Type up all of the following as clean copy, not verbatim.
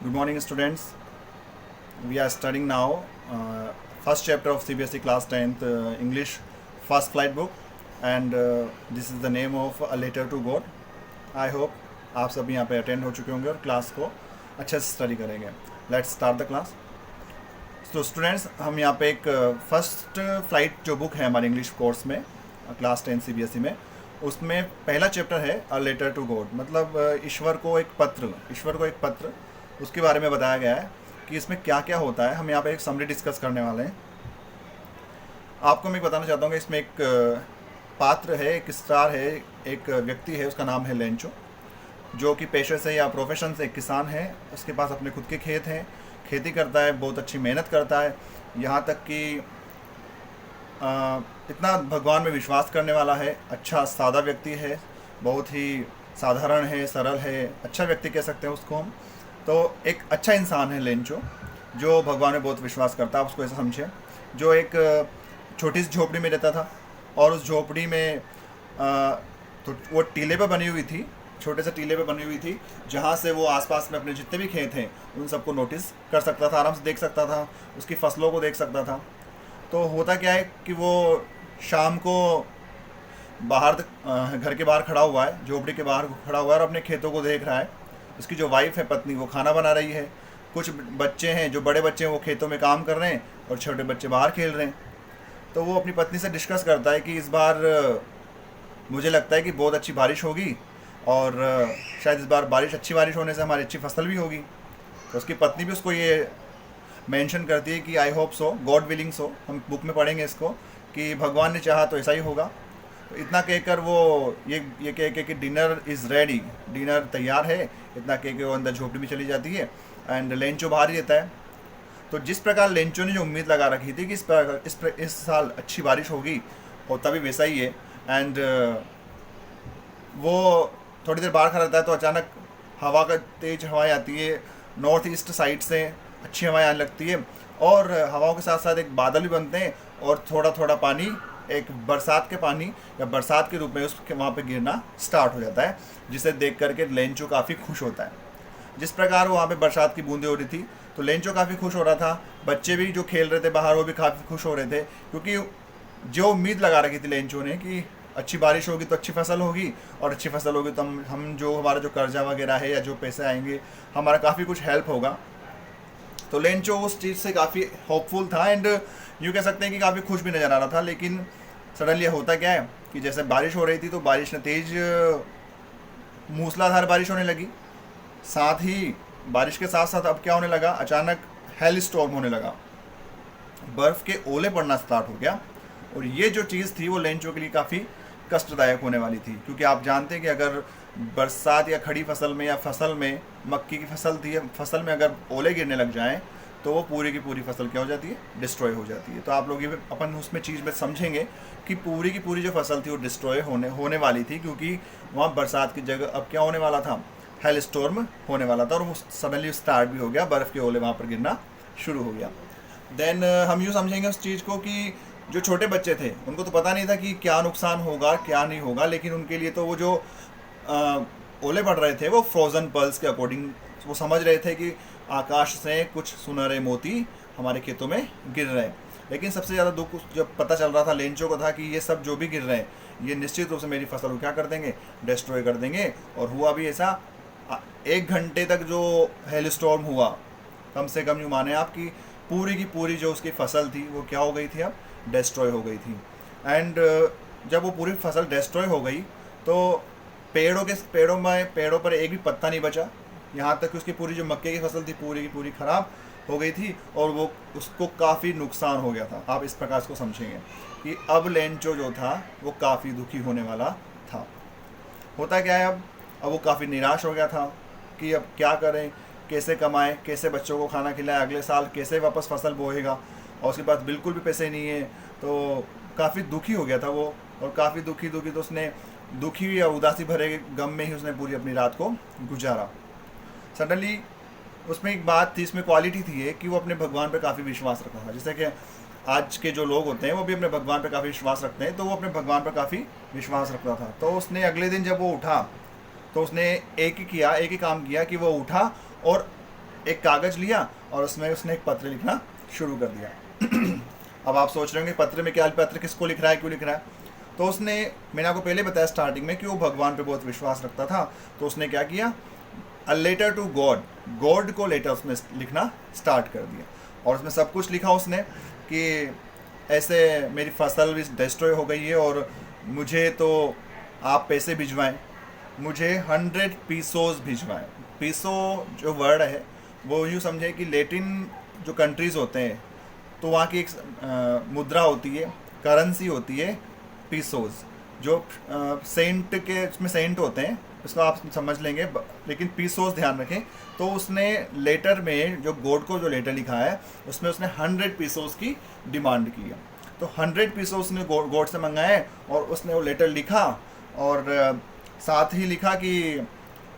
Good morning, students. We are studying now first chapter of CBSE class 10th English first flight book, and this is the name of A Letter to God. I hope आप सब यहाँ पे attend हो चुके होंगे और class को अच्छे से स्टडी करेंगे. Let's start the class. तो स्टूडेंट्स, हम यहाँ पे एक फर्स्ट फ्लाइट जो बुक है हमारे इंग्लिश कोर्स में क्लास 10 CBSE में, उसमें पहला चैप्टर है अ लेटर टू गॉड. मतलब ईश्वर को एक पत्र उसके बारे में बताया गया है कि इसमें क्या क्या होता है. हम यहाँ पे एक समरी डिस्कस करने वाले हैं. आपको मैं बताना चाहता हूँ कि इसमें एक पात्र है, एक स्टार है, एक व्यक्ति है, उसका नाम है लेंचो, जो कि पेशे से या प्रोफेशन से एक किसान है. उसके पास अपने खुद के खेत हैं, खेती करता है, बहुत अच्छी मेहनत करता है, यहाँ तक कि इतना भगवान में विश्वास करने वाला है. अच्छा सादा व्यक्ति है, बहुत ही साधारण है, सरल है, अच्छा व्यक्ति कह सकते हैं उसको हम. तो एक अच्छा इंसान है लेंचो, जो भगवान में बहुत विश्वास करता है. आप उसको ऐसा समझे, जो एक छोटी सी झोपड़ी में रहता था, और उस झोपड़ी में तो वो टीले पे बनी हुई थी, छोटे से टीले पे बनी हुई थी, जहाँ से वो आसपास में अपने जितने भी खेत हैं उन सबको नोटिस कर सकता था, आराम से देख सकता था, उसकी फसलों को देख सकता था. तो होता क्या है कि वो शाम को बाहर घर के बाहर खड़ा हुआ है, झोपड़ी के बाहर खड़ा हुआ है और अपने खेतों को देख रहा है. उसकी जो वाइफ है, पत्नी, वो खाना बना रही है. कुछ बच्चे हैं, जो बड़े बच्चे हैं, वो खेतों में काम कर रहे हैं और छोटे बच्चे बाहर खेल रहे हैं. तो वो अपनी पत्नी से डिस्कस करता है कि इस बार मुझे लगता है कि बहुत अच्छी बारिश होगी, और शायद इस बार अच्छी बारिश होने से हमारी अच्छी फसल भी होगी. तो उसकी पत्नी भी उसको ये मेंशन करती है कि I hope so, God willing so. हम बुक में पढ़ेंगे इसको कि भगवान ने चाहा तो ऐसा ही होगा. तो इतना कहकर वो ये कह के कि डिनर इज़ रेडी, डिनर तैयार है, इतना कह के वो अंदर झोपड़ी में चली जाती है. एंड लेंचो बाहर ही रहता है. तो जिस प्रकार लेंचो ने जो उम्मीद लगा रखी थी कि इस साल अच्छी बारिश होगी, होता भी वैसा ही है. एंड वो थोड़ी देर बाहर खड़ा रहता है तो अचानक हवा का तेज हवाएं आती है, नॉर्थ ईस्ट साइड से अच्छी हवाएं आने लगती है, और हवाओं के साथ साथ एक बादल भी बनते हैं, और थोड़ा थोड़ा पानी, एक बरसात के पानी या बरसात के रूप में उसके वहाँ पे गिरना स्टार्ट हो जाता है, जिसे देख करके लेंचो काफ़ी खुश होता है. जिस प्रकार वहाँ पे बरसात की बूंदें हो रही थी, तो लेंचो काफ़ी खुश हो रहा था. बच्चे भी जो खेल रहे थे बाहर, वो भी काफ़ी खुश हो रहे थे, क्योंकि जो उम्मीद लगा रखी थी लेंचो ने कि अच्छी बारिश होगी तो अच्छी फसल होगी, और अच्छी फसल होगी तो हम जो हमारा जो कर्जा वगैरह है या जो पैसे आएंगे, हमारा काफ़ी कुछ हेल्प होगा. तो लेंचो उस चीज़ से काफ़ी होपफुल था, एंड यूँ कह सकते हैं कि काफ़ी खुश भी नज़र आ रहा था. लेकिन सडनली होता क्या है कि जैसे बारिश हो रही थी, तो बारिश ने तेज़ मूसलाधार बारिश होने लगी. साथ ही बारिश के साथ साथ अब क्या होने लगा, अचानक हेल स्टॉर्म होने लगा, बर्फ़ के ओले पड़ना स्टार्ट हो गया. और ये जो चीज़ थी वो लेंचो के लिए काफ़ी कष्टदायक होने वाली थी, क्योंकि आप जानते हैं कि अगर बरसात या खड़ी फसल में या फसल में, मक्की की फसल थी, फसल में अगर ओले गिरने लग जाएं, तो वो पूरी की पूरी फसल क्या हो जाती है, डिस्ट्रॉय हो जाती है. तो आप लोग ये अपन उसमें चीज़ में समझेंगे कि पूरी की पूरी जो फसल थी वो डिस्ट्रॉय होने वाली थी, क्योंकि वहाँ बरसात की जगह अब क्या होने वाला था, हेल स्टॉर्म होने वाला था. और वो सडनली स्टार्ट भी हो गया, बर्फ़ के ओले वहाँ पर गिरना शुरू हो गया. देन हम यूँ समझेंगे उस चीज़ को कि जो छोटे बच्चे थे, उनको तो पता नहीं था कि क्या नुकसान होगा क्या नहीं होगा, लेकिन उनके लिए तो वो जो ओले पड़ रहे थे वो फ्रोज़न पर्ल्स के अकॉर्डिंग वो समझ रहे थे कि आकाश से कुछ सुनहरे मोती हमारे खेतों में गिर रहे हैं. लेकिन सबसे ज़्यादा दुख जब पता चल रहा था लेंचो को था कि ये सब जो भी गिर रहे हैं, ये निश्चित रूप से मेरी फसल को क्या कर देंगे, डिस्ट्रॉय कर देंगे. और हुआ भी ऐसा. 1 घंटे तक जो हेल स्टॉर्म हुआ, कम से कम यूँ माने आप कि पूरी की पूरी जो उसकी फसल थी वो क्या हो गई थी, अब डिस्ट्रॉय हो गई थी. एंड जब वो पूरी फसल डिस्ट्रॉय हो गई, तो पेड़ों पर एक भी पत्ता नहीं बचा. यहाँ तक कि उसकी पूरी जो मक्के की फसल थी पूरी की पूरी ख़राब हो गई थी, और वो उसको काफ़ी नुकसान हो गया था. आप इस प्रकार से समझेंगे कि अब लेंचो जो था वो काफ़ी दुखी होने वाला था. होता क्या है, अब वो काफ़ी निराश हो गया था कि अब क्या करें, कैसे कमाएं, कैसे बच्चों को खाना खिलाएं, अगले साल कैसे वापस फसल बोएगा, और उसके पास बिल्कुल भी पैसे नहीं है. तो काफ़ी दुखी हो गया था वो, और काफ़ी दुखी तो उसने दुखी या उदासी भरे गम में ही उसने पूरी अपनी रात को गुजारा. सडनली उसमें एक बात थी, इसमें क्वालिटी थी कि वो अपने भगवान पे काफ़ी विश्वास रखता था. जैसे कि आज के जो लोग होते हैं वो भी अपने भगवान पे काफ़ी विश्वास रखते हैं, तो वो अपने भगवान पे काफ़ी विश्वास रखता था. तो उसने अगले दिन जब वो उठा, तो उसने एक ही काम किया कि वो उठा और एक कागज़ लिया और उसमें उसने एक पत्र लिखना शुरू कर दिया। अब आप सोच रहे होंगे पत्र में क्या, पत्र किसको लिख रहा है, क्यों लिख रहा है? तो उसने, मैंने आपको पहले बताया स्टार्टिंग में कि वो भगवान पे बहुत विश्वास रखता था। तो उसने क्या किया, a letter to God, God को लेटर उसमें लिखना स्टार्ट कर दिया। और उसमें सब कुछ लिखा उसने कि ऐसे मेरी फसल भी डिस्ट्रॉय हो गई है और मुझे तो आप पैसे भिजवाएं, मुझे 100 पीसोस भिजवाएं। पीसो जो वर्ड है वो यूँ समझे कि लेटिन जो कंट्रीज़ होते हैं तो वहाँ की एक मुद्रा होती है, करेंसी होती है पीसोस, जो सेंट के उसमें सेंट होते हैं, इसको आप समझ लेंगे, लेकिन पीसोस ध्यान रखें। तो उसने लेटर में जो गॉड को जो लेटर लिखा है उसमें उसने 100 पीसोस की डिमांड की है। तो 100 पीसोस उसने गॉड से मंगाए और उसने वो लेटर लिखा और साथ ही लिखा कि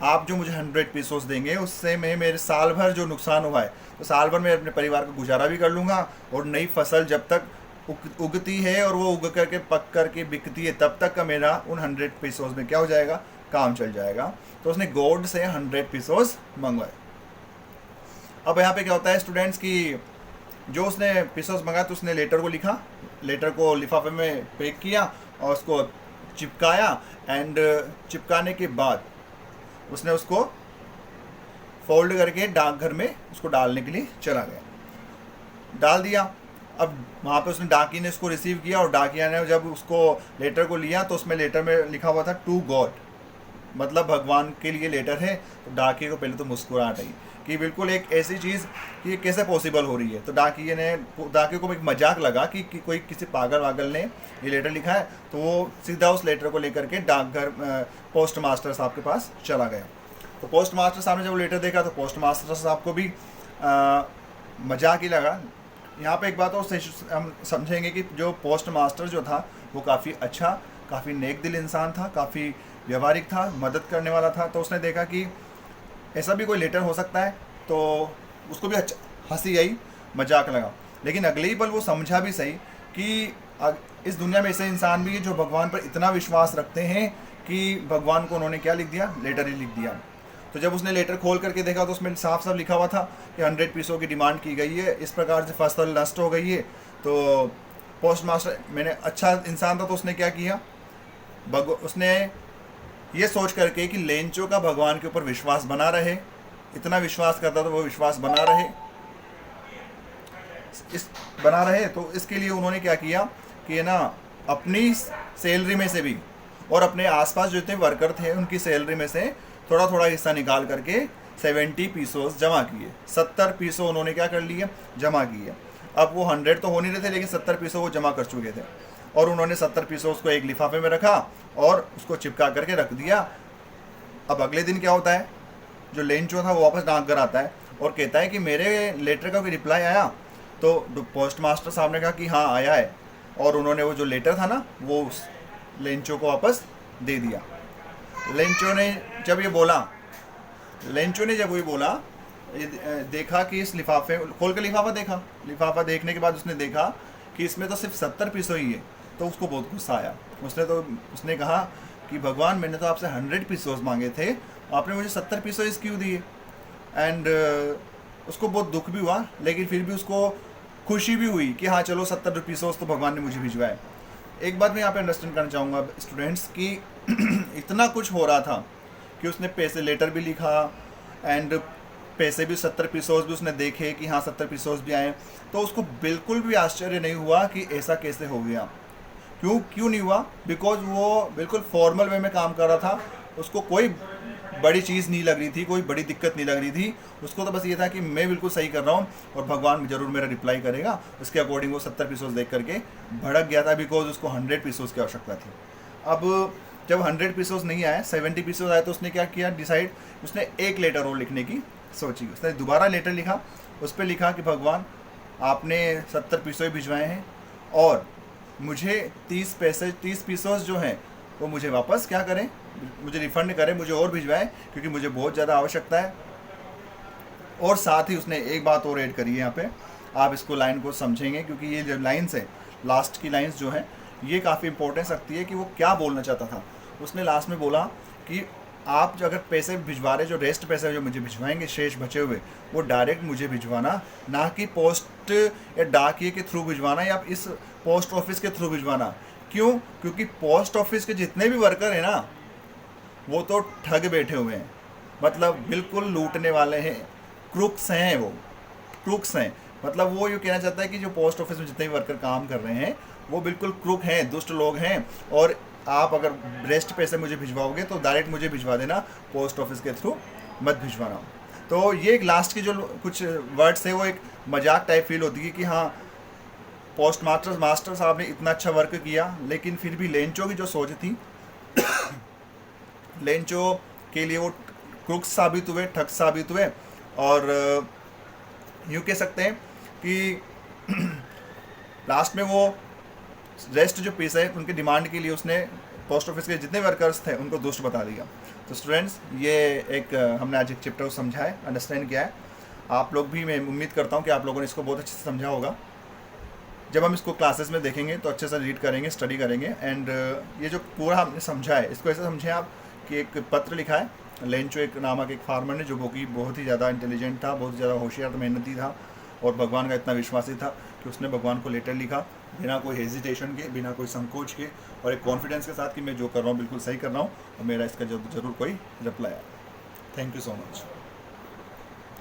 आप जो मुझे 100 पीसोस देंगे उससे मैं मेरे साल भर जो नुकसान हुआ है तो साल भर मैं अपने परिवार का गुजारा भी कर लूँगा, और नई फसल जब तक उगती है और वो उग करके पक करके बिकती है तब तक का मेरा उन 100 पीसोस में क्या हो जाएगा, काम चल जाएगा। तो उसने गॉड से 100 पीसोस मंगवाए। अब यहाँ पे क्या होता है स्टूडेंट्स की, जो उसने पीसोस मंगाया तो उसने लेटर को लिखा, लेटर को लिफाफे में पैक किया और उसको चिपकाया, एंड चिपकाने के बाद उसने उसको फोल्ड करके डाकघर में उसको डालने के लिए चला गया, डाल दिया। अब वहाँ पे उसने डाकिया ने उसको रिसीव किया और डाकिया ने जब उसको लेटर को लिया तो उसमें लेटर में लिखा हुआ था टू गॉड, मतलब भगवान के लिए लेटर है। तो डाकिये को पहले तो मुस्कुराहट आई कि बिल्कुल एक ऐसी चीज़ कि ये कैसे पॉसिबल हो रही है। तो डाकिये को एक मजाक लगा कि कोई किसी पागल वागल ने ये लेटर लिखा है, तो वो सीधा उस लेटर को लेकर के डाकघर पोस्ट मास्टर साहब के पास चला गया। तो पोस्ट मास्टर साहब ने जब लेटर देखा तो पोस्ट मास्टर साहब को भी मजाक ही लगा। यहाँ पे एक बात और हम समझेंगे कि जो पोस्ट मास्टर जो था वो काफ़ी अच्छा, काफ़ी नेक दिल इंसान था, काफ़ी व्यवहारिक था, मदद करने वाला था। तो उसने देखा कि ऐसा भी कोई लेटर हो सकता है, तो उसको भी अच्छा हंसी आई, मजाक लगा। लेकिन अगले ही पल वो समझा भी सही कि इस दुनिया में ऐसे इंसान भी है जो भगवान पर इतना विश्वास रखते हैं कि भगवान को उन्होंने क्या लिख दिया, लेटर ही लिख दिया। तो जब उसने लेटर खोल करके देखा तो उसमें साफ साफ लिखा हुआ था कि 100 पीसों की डिमांड की गई है, इस प्रकार से फसल नष्ट हो गई है। तो पोस्ट मास्टर मैंने अच्छा इंसान था तो उसने क्या किया, उसने ये सोच करके कि लेंचो का भगवान के ऊपर विश्वास बना रहे, इतना विश्वास करता तो वो विश्वास बना रहे, तो इसके लिए उन्होंने क्या किया कि ना अपनी सैलरी में से भी और अपने आसपास जो थे वर्कर थे उनकी सैलरी में से थोड़ा थोड़ा हिस्सा निकाल करके 70 पीसोस जमा किए। 70 पीसो उन्होंने क्या कर लिए, जमा किए। अब वो 100 तो हो नहीं रहे थे, लेकिन 70 पीसो वो जमा कर चुके थे और उन्होंने 70 पीसोस को एक लिफाफे में रखा और उसको चिपका करके रख दिया। अब अगले दिन क्या होता है, जो लेंचो था वो वापस डाकघर आता है और कहता है कि मेरे लेटर का कोई रिप्लाई आया। तो पोस्ट मास्टर साहब ने कहा कि हाँ आया है, और उन्होंने वो जो लेटर था ना वो लेंचो को वापस दे दिया। लेंचो ने जब ये बोला, ये देखा कि इस लिफाफे खोल के लिफाफा देखा, लिफाफा देखने के बाद उसने देखा कि इसमें तो सिर्फ 70 पीसो ही है। तो उसको बहुत गुस्सा आया। उसने कहा कि भगवान मैंने तो आपसे 100 पीसोस मांगे थे, आपने मुझे 70 पीसोस क्यों दिए। एंड उसको बहुत दुख भी हुआ, लेकिन फिर भी उसको खुशी भी हुई कि हाँ चलो 70 पीसोस तो भगवान ने मुझे भिजवाए। एक बात मैं यहाँ पे अंडरस्टैंड करना चाहूँगा स्टूडेंट्स की इतना कुछ हो रहा था कि उसने पैसे लेटर भी लिखा एंड पैसे भी 70 पीसोस भी उसने देखे कि हाँ 70 पीसोस भी आए। तो उसको बिल्कुल भी आश्चर्य नहीं हुआ कि ऐसा कैसे हो गया। क्यों नहीं हुआ, बिकॉज वो बिल्कुल फॉर्मल वे में काम कर रहा था। उसको कोई बड़ी चीज़ नहीं लग रही थी, कोई बड़ी दिक्कत नहीं लग रही थी। उसको तो बस ये था कि मैं बिल्कुल सही कर रहा हूँ और भगवान ज़रूर मेरा रिप्लाई करेगा। उसके अकॉर्डिंग वो 70 पीसोस देख करके भड़क गया था, बिकॉज उसको 100 पीसोस की आवश्यकता थी। अब जब 100 पीसोस नहीं आए, 70 पीसोस आए, तो उसने क्या किया, डिसाइड उसने एक लेटर और लिखने की सोची। उसने दोबारा लेटर लिखा, उस पर लिखा कि भगवान आपने 70 पीसो ही भिजवाए हैं और मुझे 30 पीसोस जो हैं वो मुझे वापस क्या करें, मुझे रिफ़ंड करें, मुझे और भिजवाएं क्योंकि मुझे बहुत ज़्यादा आवश्यकता है। और साथ ही उसने एक बात और ऐड करी है यहाँ पे, आप इसको लाइन को समझेंगे क्योंकि ये जो लाइन्स है, लास्ट की लाइन्स जो है ये काफ़ी इंपॉर्टेंस रखती है कि वो क्या बोलना चाहता था। उसने लास्ट में बोला कि आप जो अगर पैसे भिजवा रहे, जो रेस्ट पैसे जो मुझे भिजवाएंगे शेष बचे हुए, वो डायरेक्ट मुझे भिजवाना, ना कि पोस्ट या डाकिए के थ्रू भिजवाना या इस पोस्ट ऑफिस के थ्रू भिजवाना। क्यों? क्योंकि पोस्ट ऑफिस के जितने भी वर्कर हैं ना, वो तो ठग बैठे हुए हैं, मतलब बिल्कुल लूटने वाले हैं, क्रुक्स हैं, वो क्रुक्स हैं। मतलब वो ये कहना चाहता है कि जो पोस्ट ऑफिस में जितने भी वर्कर काम कर रहे हैं वो बिल्कुल क्रुक हैं, दुष्ट लोग हैं। और आप अगर रेस्ट पैसे मुझे भिजवाओगे तो डायरेक्ट मुझे भिजवा देना, पोस्ट ऑफिस के थ्रू मत भिजवाना। तो ये एक लास्ट की जो कुछ वर्ड्स है वो एक मजाक टाइप फील होती है कि हाँ, पोस्ट मास्टर साहब ने इतना अच्छा वर्क किया, लेकिन फिर भी लेंचो की जो सोच थी लेंचो के लिए वो क्रुक्स साबित हुए, ठग साबित हुए। और यूँ कह सकते हैं कि लास्ट में वो रेस्ट जो पैसा है उनके डिमांड के लिए उसने पोस्ट ऑफिस के जितने वर्कर्स थे उनको दुष्ट बता दिया। तो स्टूडेंट्स, ये एक हमने आज एक चैप्टर समझा है, अंडरस्टैंड किया है। आप लोग भी, मैं उम्मीद करता हूँ कि आप लोगों ने इसको बहुत अच्छे से समझा होगा। जब हम इसको क्लासेस में देखेंगे तो अच्छे से रीड करेंगे, स्टडी करेंगे। एंड ये जो पूरा हमने समझा है, इसको ऐसे समझें आप कि एक पत्र लिखा है लेंचो एक नामक एक फार्मर ने, जो कि बहुत ही ज़्यादा इंटेलिजेंट था, बहुत ज़्यादा होशियार, मेहनती था और भगवान का इतना विश्वासी था कि उसने भगवान को लेटर लिखा बिना कोई हेजिटेशन के, बिना कोई संकोच के, और एक कॉन्फिडेंस के साथ कि मैं जो कर रहा हूँ बिल्कुल सही कर रहा हूँ, और मेरा इसका जरूर कोई रिप्लाई आया। Thank you so much.